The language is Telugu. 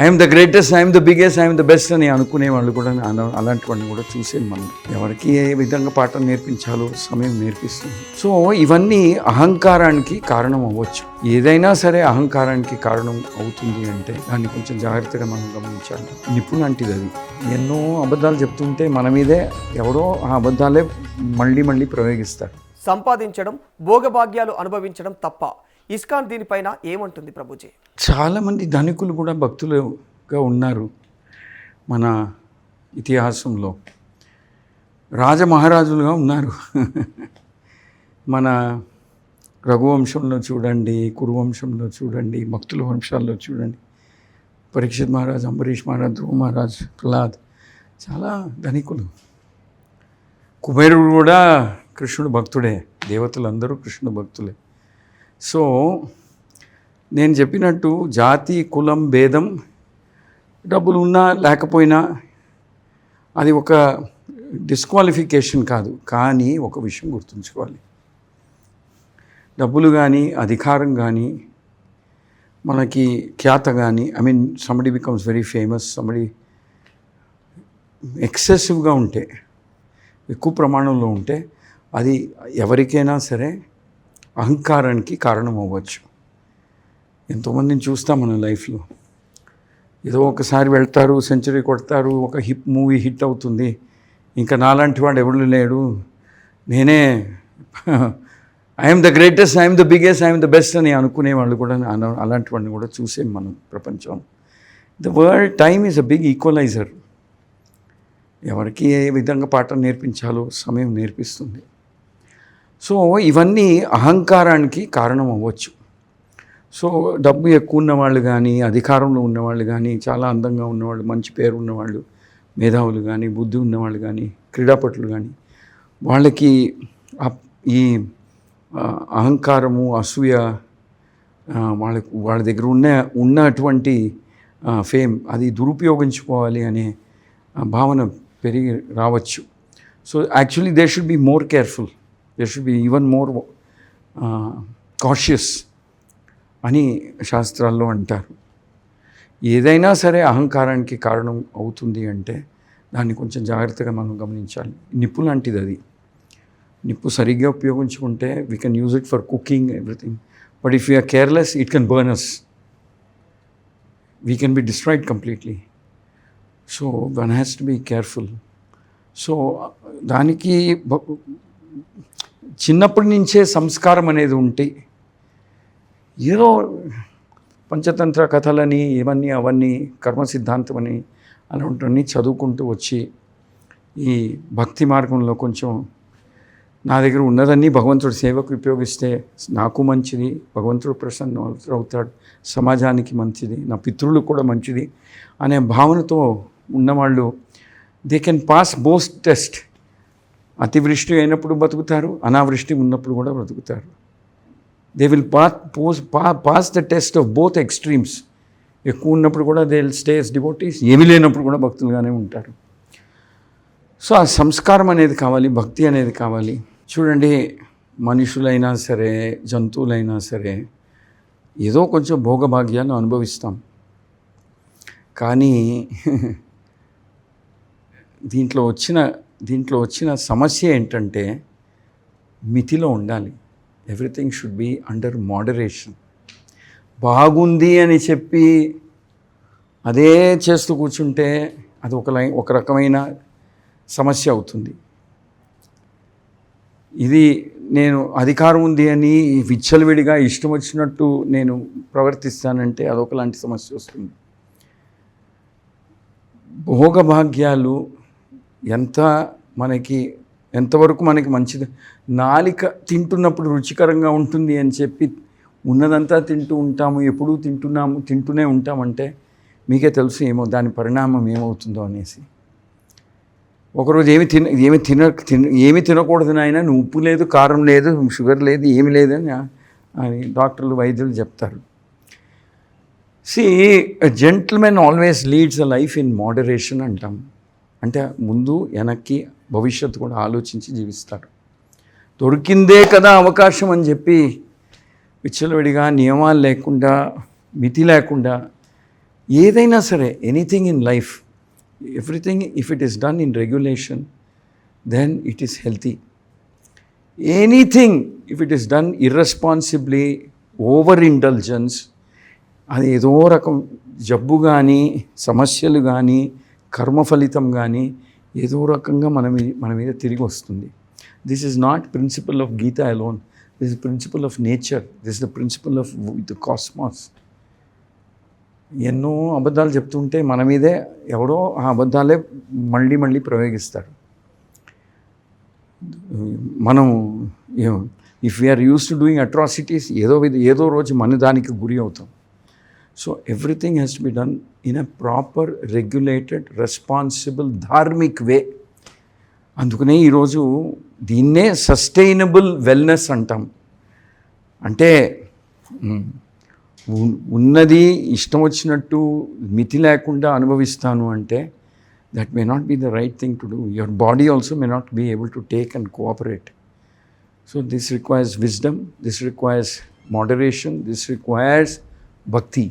I'm the greatest, I'm the biggest, I'm the best అని అనుకునే వాళ్ళు కూడా అలాంటి వాళ్ళని కూడా చూసేది మనం. ఎవరికి ఏ విధంగా పాఠం నేర్పించాలో సమయం నేర్పిస్తుంది. సో ఇవన్నీ అహంకారానికి కారణం అవ్వచ్చు. ఏదైనా సరే అహంకారానికి కారణం అవుతుంది అంటే దాన్ని కొంచెం జాగ్రత్తగా మనం గమనించాలి. నిప్పు లాంటిది అది. ఎన్నో అబద్ధాలు చెప్తుంటే మన మీదే ఎవరో ఆ అబద్ధాలే మళ్ళీ ప్రయోగిస్తారు. సంపాదించడం, భోగభాగ్యాలు అనుభవించడం తప్ప. ఇస్కాన్ దీనిపైన ఏమంటుంది ప్రభుజీ? చాలామంది ధనికులు కూడా భక్తులుగా ఉన్నారు మన ఇతిహాసంలో. రాజమహారాజులుగా ఉన్నారు. మన రఘువంశంలో చూడండి, కురువంశంలో చూడండి, భక్తుల వంశాల్లో చూడండి. పరీక్షిత్ మహారాజ్, అంబరీష్ మహారాజ్, ధ్రువ మహారాజ్, ప్రహ్లాద్ చాలా ధనికులు. కుబేరుడు కూడా కృష్ణుడు భక్తుడే. దేవతలందరూ కృష్ణుడు భక్తులే. సో నేను చెప్పినట్టు జాతి, కులం, భేదం, డబ్బులు ఉన్నా లేకపోయినా అది ఒక డిస్క్వాలిఫికేషన్ కాదు. కానీ ఒక విషయం గుర్తుంచుకోవాలి, డబ్బులు కానీ, అధికారం కానీ, మనకి ఖ్యాత కానీ, somebody becomes very famous, somebody ఎక్సెసివ్గా ఉంటే, ఎక్కువ ప్రమాణంలో ఉంటే అది ఎవరికైనా సరే అహంకారానికి కారణం అవ్వచ్చు. ఎంతోమందిని చూస్తాం మన లైఫ్లో. ఏదో ఒకసారి వెళ్తారు, సెంచరీ కొడతారు, ఒక మూవీ హిట్ అవుతుంది, ఇంకా నాలాంటి వాడు ఎవరు లేడు, నేనే I'm the greatest, I'm the biggest, I'm the best అని అనుకునే వాళ్ళు కూడా అలాంటి వాడిని కూడా చూసేం మనం ప్రపంచం. The world time is a big equaliser. ఎవరికి ఏ విధంగా పాఠం నేర్పించాలో సమయం నేర్పిస్తుంది. సో ఇవన్నీ అహంకారానికి కారణం అవ్వచ్చు. సో డబ్బు ఎక్కువ ఉన్నవాళ్ళు కానీ, అధికారంలో ఉన్నవాళ్ళు కానీ, చాలా అందంగా ఉన్నవాళ్ళు, మంచి పేరు ఉన్నవాళ్ళు, మేధావులు కానీ, బుద్ధి ఉన్నవాళ్ళు కానీ, క్రీడాపటులు కానీ, వాళ్ళకి ఈ అహంకారము, అసూయ, వాళ్ళ దగ్గర ఉన్నటువంటి ఫేమ్ అది దురుపయోగించుకోవాలి అనే భావన పెరిగి రావచ్చు. So actually they should be more careful, they should be even more cautious అని శాస్త్రాల్లో అంటారు. ఏదైనా సరే అహంకారానికి కారణం అవుతుంది అంటే దాన్ని కొంచెం జాగ్రత్తగా మనం గమనించాలి. నిప్పు లాంటిది అది. నిప్పు సరిగ్గా ఉపయోగించుకుంటే we can use it for cooking everything. But if you are careless it can burn us. We can be destroyed completely. So one has to be careful. So దానికి చిన్నప్పటి నుంచే సంస్కారం అనేది ఉంటే, ఏదో పంచతంత్ర కథలని ఇవన్నీ అవన్నీ కర్మ సిద్ధాంతం అని అలాంటివన్నీ చదువుకుంటూ వచ్చి ఈ భక్తి మార్గంలో కొంచెం నా దగ్గర ఉన్నదన్నీ భగవంతుడి సేవకు ఉపయోగిస్తే నాకు మంచిది, భగవంతుడు ప్రసన్న అవుతాడు, సమాజానికి మంచిది, నా పితృలు కూడా మంచిది అనే భావనతో ఉన్నవాళ్ళు they can pass both test. అతివృష్టి అయినప్పుడు బతుకుతారు, అనావృష్టి ఉన్నప్పుడు కూడా బ్రతుకుతారు. They will pass the test of both extremes. ఎక్కువ ఉన్నప్పుడు కూడా they will stay as devotees, ఏమీ లేనప్పుడు కూడా భక్తులుగానే ఉంటారు. సో ఆ సంస్కారం అనేది కావాలి, భక్తి అనేది కావాలి. చూడండి, మనుషులైనా సరే, జంతువులైనా సరే ఏదో కొంచెం భోగభాగ్యాలు అనుభవిస్తాం. కానీ దీంట్లో వచ్చిన సమస్య ఏంటంటే మితిలో ఉండాలి. Everything should be under moderation. బాగుంది అని చెప్పి అదే చేస్తూ కూర్చుంటే అది ఒక రకమైన సమస్య అవుతుంది. ఇది నేను అధికారం ఉంది అని విచ్చలవిడిగా ఇష్టం వచ్చినట్టు నేను ప్రవర్తిస్తానంటే అదొకలాంటి సమస్య వస్తుంది. భోగభాగ్యాలు ఎంతవరకు మనకి మంచిది. నాలిక తింటున్నప్పుడు రుచికరంగా ఉంటుంది అని చెప్పి ఉన్నదంతా తింటూ ఉంటాము, ఎప్పుడూ తింటూనే ఉంటామంటే మీకే తెలుసు దాని పరిణామం ఏమవుతుందో అనేసి. ఒకరోజు ఏమి తినకూడదు నాయన, నువ్వు ఉప్పు లేదు, కారం లేదు, షుగర్ లేదు, ఏమి లేదని అని డాక్టర్లు, వైద్యులు చెప్తారు. A gentleman always leads a life in moderation అంటాం. అంటే ముందు వెనక్కి భవిష్యత్తు కూడా ఆలోచించి జీవిస్తాడు. దొరికిందే కదా అవకాశం అని చెప్పి విచ్చలవిడిగా నియమాలు లేకుండా, మితి లేకుండా ఏదైనా సరే, anything in life, everything if it is done in regulation, then it is healthy. Anything if it is done irresponsibly, over intelligence, అది ఏదో రకం జబ్బు కానీ, సమస్యలు కానీ, కర్మ ఫలితం కానీ ఏదో రకంగా మన మీద తిరిగి వస్తుంది. This is not principle of Gita alone, this is principle of nature, this is the principle of the cosmos. ఎన్నో అబద్ధాలు చెప్తుంటే మన మీదే ఎవడో ఆ అబద్ధాలే మళ్ళీ మళ్ళీ ప్రయోగిస్తారు. మనం if we are use to doing atrocities, ఏదో రోజు మన దానికి గురి అవుతాం. So everything has to be done in a proper, regulated, responsible, dharmic way. అందుకనే ఈరోజు దీన్నే సస్టైనబుల్ వెల్నెస్ అంటాం. అంటే ఉన్నది ఇష్టం వచ్చినట్టు మితి లేకుండా అనుభవిస్తాను అంటే that may not be the right thing to do. Your body also may not be able to take and cooperate. So this requires wisdom, this requires moderation, this requires bhakti.